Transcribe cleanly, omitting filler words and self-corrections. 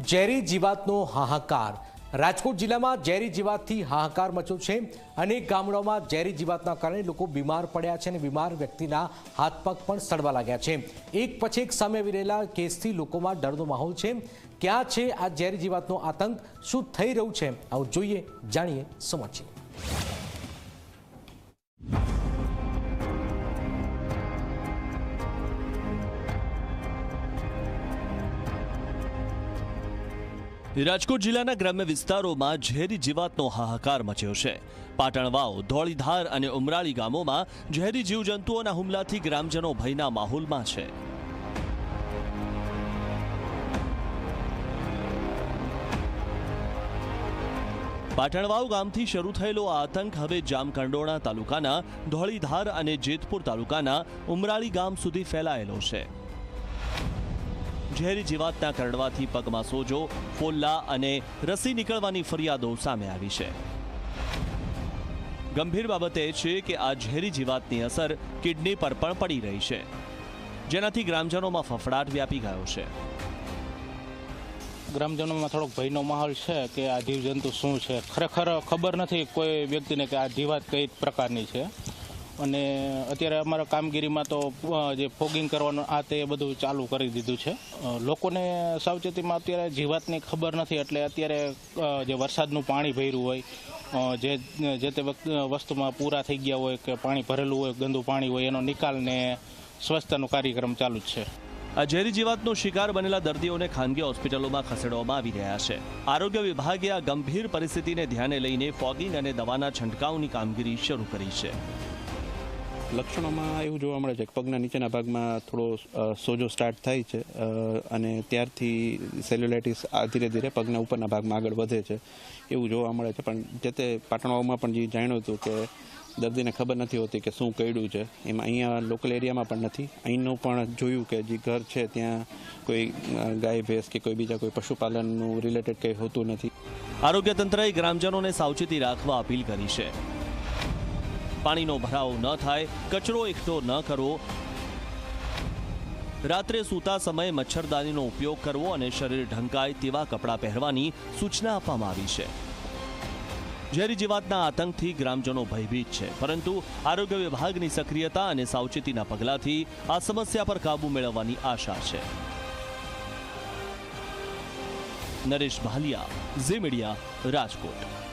ઝેરી જીવાતનો હાહાકાર। રાજકોટ જિલ્લામાં ઝેરી જીવાતથી હાહાકાર મચ્યો છે। અનેક ગામડાઓમાં ઝેરી જીવાતના કારણે લોકો બીમાર પડ્યા છે અને બીમાર વ્યક્તિના હાથ પગ પણ સડવા લાગ્યા છે। એક પછી એક સામે આવી રહેલા કેસથી લોકોમાં ડરનો માહોલ છે। ક્યાં છે આ ઝેરી જીવાતનો આતંક? શું થઈ રહ્યું છે? આવું જોઈએ, જાણીએ, સમજીએ। રાજકોટ જિલ્લાના ગ્રામ્ય વિસ્તારોમાં ઝેરી જીવાતનો હાહાકાર મચ્યો છે। પાટણ વાવ, ધોળીધાર અને ઉમરાળી ગામોમાં ઝેરી જીવજંતુઓના હુમલાથી ગ્રામજનો ભયના માહોલમાં છે। પાટણ વાવ ગામથી શરૂ થયેલો આ આતંક હવે જામકંડોરણા તાલુકાના ધોળીધાર અને જેતપુર તાલુકાના ઉમરાળી ગામ સુધી ફેલાયેલો છે। ઝેરી જીવાતના કરડવાથી પગમાં સોજો, ફોલ્લા અને રસી નીકળવાની ફરિયાદો સામે આવી છે। ગંભીર બાબત એ છે કે આ ઝેરી જીવાતની અસર કિડની પર પણ પડી રહી છે, જેનાથી ગ્રામજનોમાં ફફડાટ વ્યાપી ગયો છે। ગ્રામજનોમાં થોડોક ભયનો માહોલ છે કે આ જીવજંતુ શું છે, ખરેખર ખબર નથી કોઈ વ્યક્તિને કે આ જીવાત કઈ પ્રકારની છે। અને અત્યારે અમારા કામગીરીમાં તો જે ફોગિંગ કરવાનું આ તે બધું ચાલુ કરી દીધું છે। લોકોને સાવચેતીમાં અત્યારે જીવાતની ખબર નથી, એટલે અત્યારે જે વરસાદનું પાણી ભર્યું હોય, જે તે વસ્તુમાં પૂરા થઈ ગયા હોય કે પાણી ભરેલું હોય, ગંદુ પાણી હોય, એનો નિકાલને સ્વચ્છતાનો કાર્યક્રમ ચાલુ જ છે। આ ઝેરી જીવાતનો શિકાર બનેલા દર્દીઓને ખાનગી હોસ્પિટલોમાં ખસેડવામાં આવી રહ્યા છે। આરોગ્ય વિભાગે આ ગંભીર પરિસ્થિતિને ધ્યાને લઈને ફોગિંગ અને દવાના છંટકાવની કામગીરી શરૂ કરી છે। લક્ષણોમાં એવું જોવા મળે છે કે પગના નીચેના ભાગમાં થોડો સોજો સ્ટાર્ટ થાય છે અને ત્યારથી સેલ્યુલાઇટિસ ધીરે ધીરે પગના ઉપરના ભાગમાં આગળ વધે છે, એવું જોવા મળે છે। પણ જે તે પાટણમાં પણ જે જાણ્યું હતું કે દર્દીને ખબર નથી હોતી કે શું કર્યું છે, એમાં અહીંયા લોકલ એરિયામાં પણ નથી। અહીંનું પણ જોયું કે જે ઘર છે ત્યાં કોઈ ગાય ભેંસ કે કોઈ બીજા કોઈ પશુપાલનનું રિલેટેડ કંઈ હોતું નથી। આરોગ્ય તંત્રએ ગ્રામજનોને સાવચેતી રાખવા અપીલ કરી છે। પાણીનો ભરાવો ન થાય, કચરો એકઠો ન કરવો, રાત્રે સૂતા સમયે મચ્છરદાનીનો ઉપયોગ કરવો અને શરીર ઢંકાય તેવા કપડાં પહેરવાની સૂચના આપવામાં આવી છે। ઝેરી જીવાતના આતંકથી ગ્રામજનો ભયભીત છે, પરંતુ આરોગ્ય વિભાગની સક્રિયતા અને સાવચેતીના પગલાંથી આ સમસ્યા પર કાબૂ મેળવવાની આશા છે। નરેશ ભાલિયા, ઝી મીડિયા, રાજકોટ।